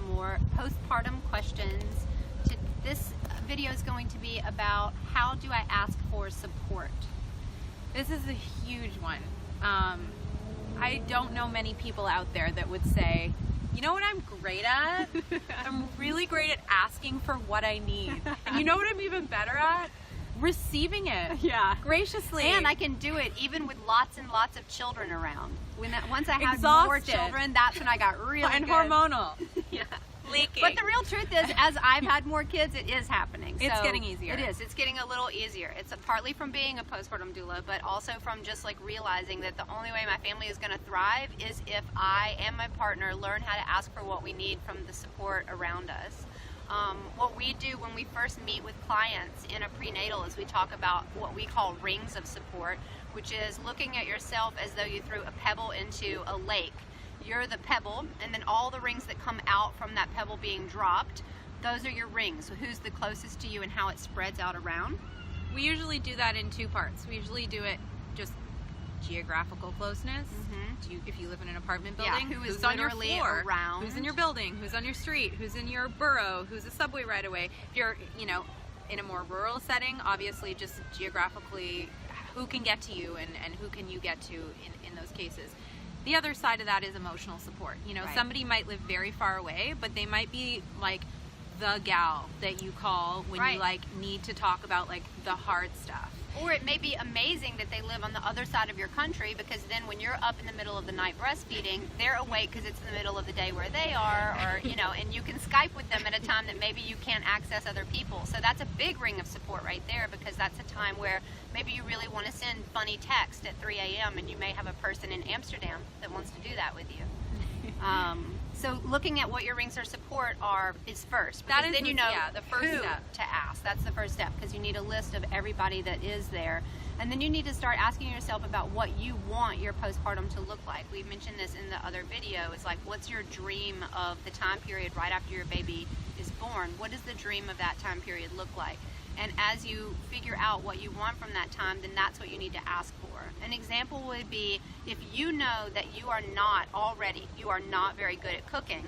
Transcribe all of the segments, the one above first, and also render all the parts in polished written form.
more postpartum questions. This video is going to be about how do I ask for support. This is a huge one. I don't know many people out there that would say, you know what I'm great at? I'm really great at asking for what I need. And you know what I'm even better at? Receiving it. Yeah. Graciously. And I can do it even with lots and lots of children around. Once I had more Exhausted. children, that's when I got really and good. hormonal. Yeah. Leaking. But the real truth is, as I've had more kids, it is happening. It's So getting easier. It is. It's getting a little easier. It's partly from being a postpartum doula, but also from just like realizing that the only way my family is going to thrive is if I and my partner learn how to ask for what we need from the support around us. What we do when we first meet with clients in a prenatal is we talk about what we call rings of support, which is looking at yourself as though you threw a pebble into a lake. You're the pebble, and then all the rings that come out from that pebble being dropped, those are your rings. So who's the closest to you and how it spreads out around? We usually do that in two parts. We usually do it just geographical closeness. If you live in an apartment building, who is who's on your literally floor, around. who's in your building, who's on your street, who's in your borough, who's a subway right away. If you're, in a more rural setting, obviously just geographically, who can get to you and who can you get to in those cases. The other side of that is emotional support. Right. Somebody might live very far away, but they might be like the gal that you call when you need to talk about like the hard stuff. Or it may be amazing that they live on the other side of your country, because then when you're up in the middle of the night breastfeeding, they're awake because it's in the middle of the day where they are, or and you can Skype with them at a time that maybe you can't access other people. So that's a big ring of support right there, because that's a time where maybe you really want to send funny text at 3 a.m. and you may have a person in Amsterdam that wants to do that with you. So looking at what your rings of support is first. That is then the first who step to ask. That's the first step, because you need a list of everybody that is there. And then you need to start asking yourself about what you want your postpartum to look like. We mentioned this in the other video. It's like, what's your dream of the time period right after your baby is born? What does the dream of that time period look like? And as you figure out what you want from that time, then that's what you need to ask for. An example would be, if you know that you are not very good at cooking,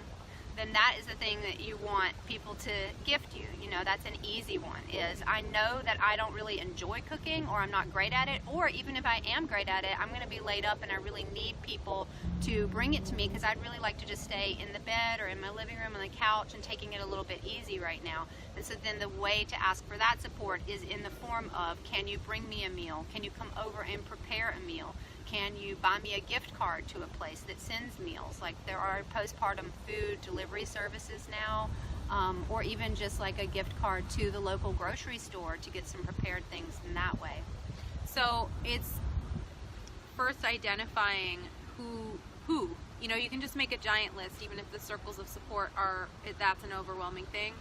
then that is the thing that you want people to gift you. That's an easy one, is I know that I don't really enjoy cooking, or I'm not great at it, or even if I am great at it, I'm going to be laid up and I really need people to bring it to me, because I'd really like to just stay in the bed or in my living room on the couch and taking it a little bit easy right now. And so then the way to ask for that support is in the form of, can you bring me a meal? Can you come over and prepare a meal? Can you buy me a gift card to a place that sends meals? Like, there are postpartum food delivery services now, or even just like a gift card to the local grocery store to get some prepared things in that way. So it's first identifying who. You can just make a giant list, even if the circles of support that's an overwhelming thing.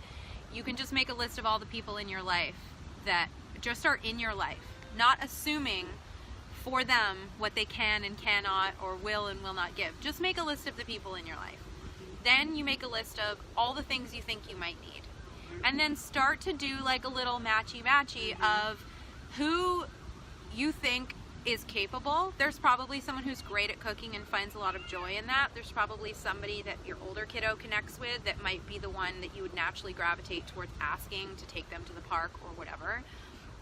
You can just make a list of all the people in your life that just are in your life, not assuming for them what they can and cannot, or will and will not give. Just make a list of the people in your life. Then you make a list of all the things you think you might need. And then start to do like a little matchy-matchy of who you think is capable. There's probably someone who's great at cooking and finds a lot of joy in that. There's probably somebody that your older kiddo connects with that might be the one that you would naturally gravitate towards asking to take them to the park or whatever.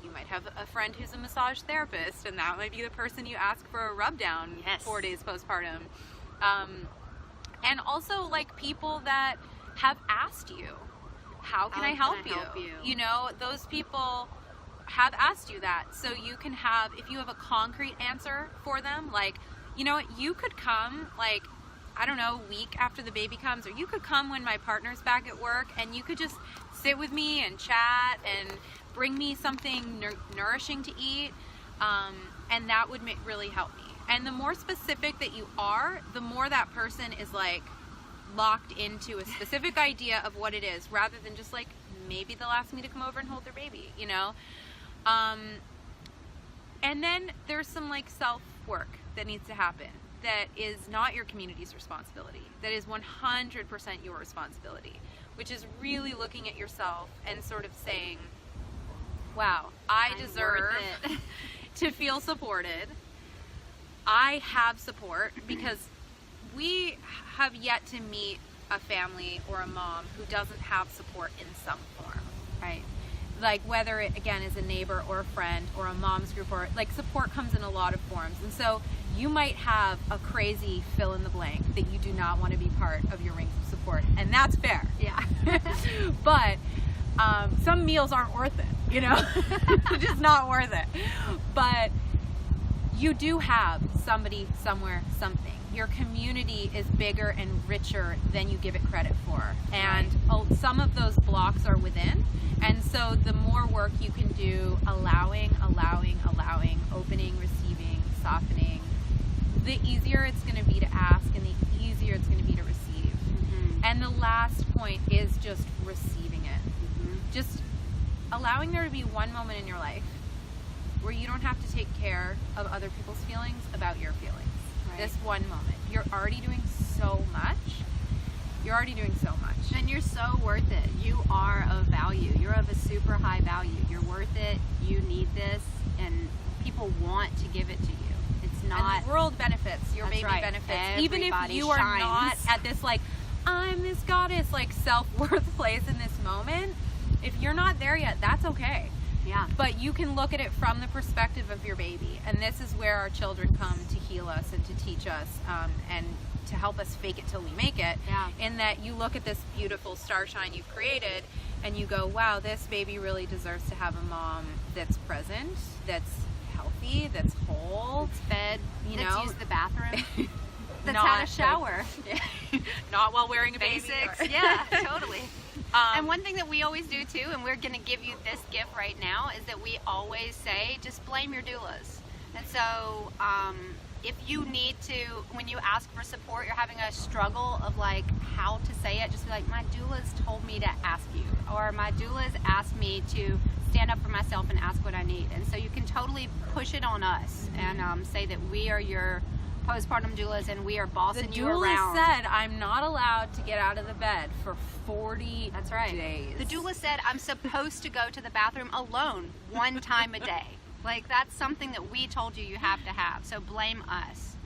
You might have a friend who's a massage therapist, and that might be the person you ask for a rub down 4 days postpartum. And also like people that have asked you, how can I help you? Those people have asked you that. So you can have, if you have a concrete answer for them, like, you could come like, I don't know, week after the baby comes, or you could come when my partner's back at work, and you could just sit with me and chat and bring me something nourishing to eat, and that would really help me. And the more specific that you are, the more that person is like locked into a specific idea of what it is, rather than just like, maybe they'll ask me to come over and hold their baby, and then there's some like self-work that needs to happen that is not your community's responsibility, that is 100% your responsibility, which is really looking at yourself and sort of saying, wow, I deserve to feel supported. I have support, because we have yet to meet a family or a mom who doesn't have support in some form. Right. Like whether it again is a neighbor or a friend or a mom's group, or like support comes in a lot of forms. And so you might have a crazy fill in the blank that you do not want to be part of your rings of support, and that's fair. Yeah. But some meals aren't worth it, you know. They're just not worth it. But you do have somebody, somewhere, something. Your community is bigger and richer than you give it credit for. And some of those blocks are within. And so the more work you can do, allowing, opening, receiving, softening, the easier it's going to be to ask and the easier it's going to be to receive. Mm-hmm. And the last point is just receiving it. Mm-hmm. Just allowing there to be one moment in your life where you don't have to take care of other people's feelings about your feelings. Right. This one moment. You're already doing so much. You're already doing so much. And you're so worth it. You are of value. You're of a super high value. You're worth it. You need this. And people want to give it to you. It's not... And the world benefits. Your That's baby right. benefits. Everybody Even if you are shines. not at this like, I'm this goddess, like self-worth place in this moment, if you're not there yet, that's okay. Yeah. But you can look at it from the perspective of your baby. And this is where our children come to heal us and to teach us and to help us fake it till we make it. Yeah. In that you look at this beautiful starshine you've created and you go, wow, this baby really deserves to have a mom that's present, that's healthy, that's whole. It's fed. You that's know? used the bathroom. That's Not had a shower. Not while wearing a Basics. baby. Yeah, totally. And one thing that we always do too, and we're going to give you this gift right now, is that we always say, just blame your doulas. And so if you need to, when you ask for support, you're having a struggle of like how to say it, just be like, my doulas told me to ask you, or my doulas asked me to stand up for myself and ask what I need. And so you can totally push it on us and say that we are your postpartum doulas and we are bossing you around. The doula said I'm not allowed to get out of the bed for 40 That's right. days. The doula said I'm supposed to go to the bathroom alone one time a day. Like, that's something that we told you have to have. So blame us.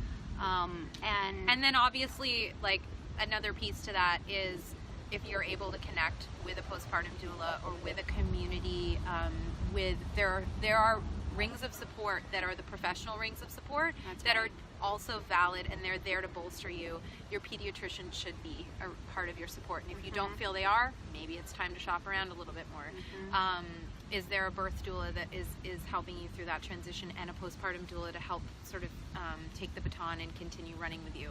And then obviously, like, another piece to that is if you're able to connect with a postpartum doula or with a community, there are rings of support that are the professional rings of support that are also valid, and they're there to bolster you. Your pediatrician should be a part of your support, and if you don't feel they are, maybe it's time to shop around a little bit more. Is there a birth doula that is helping you through that transition, and a postpartum doula to help sort of take the baton and continue running with you?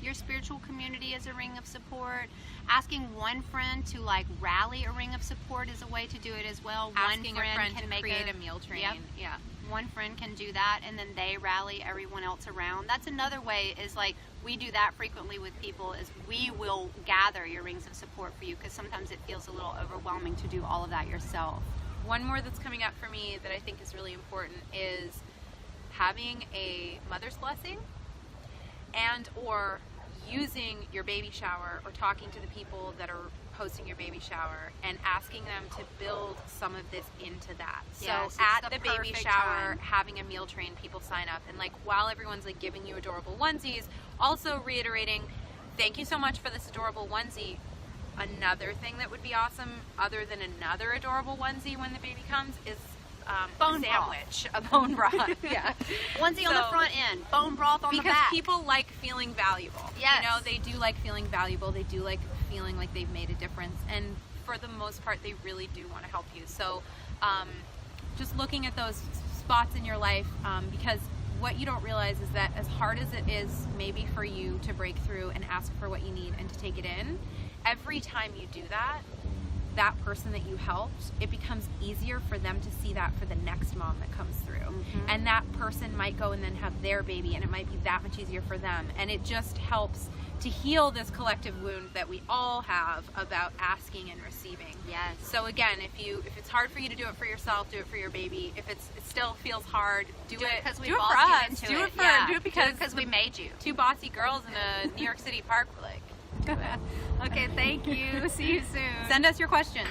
Your spiritual community is a ring of support. Asking one friend to like rally a ring of support is a way to do it as well. Asking one a friend can to make create a meal train. Yep. Yeah. One friend can do that, and then they rally everyone else around. That's another way, is like we do that frequently with people, is we will gather your rings of support for you, because sometimes it feels a little overwhelming to do all of that yourself. One more that's coming up for me that I think is really important is having a mother's blessing, and or using your baby shower or talking to the people that are hosting your baby shower and asking them to build some of this into that. Yes, so at it's the baby perfect shower, time. having a meal train, people sign up, and like while everyone's like giving you adorable onesies, also reiterating, thank you so much for this adorable onesie. Another thing that would be awesome, other than another adorable onesie when the baby comes, is Bone a sandwich, a bone broth. Yeah, Onesie on the front end, bone broth on the because back. people like feeling valuable. Yes. You know, they do like feeling valuable. They do like feeling like they've made a difference, and for the most part, they really do want to help you. So, just looking at those spots in your life, because what you don't realize is that as hard as it is maybe for you to break through and ask for what you need and to take it in, every time you do that, that person that you helped, it becomes easier for them to see that for the next mom that comes through. And that person might go and then have their baby, and it might be that much easier for them. And it just helps to heal this collective wound that we all have about asking and receiving. Yes. So again, if it's hard for you to do it for yourself, do it for your baby. If it still feels hard, do it because we do it for bossed you us. into Do it. it for Yeah. do it because we made you. two bossy girls in a New York City park were like, do it. Okay, thank you. See you soon. Send us your questions.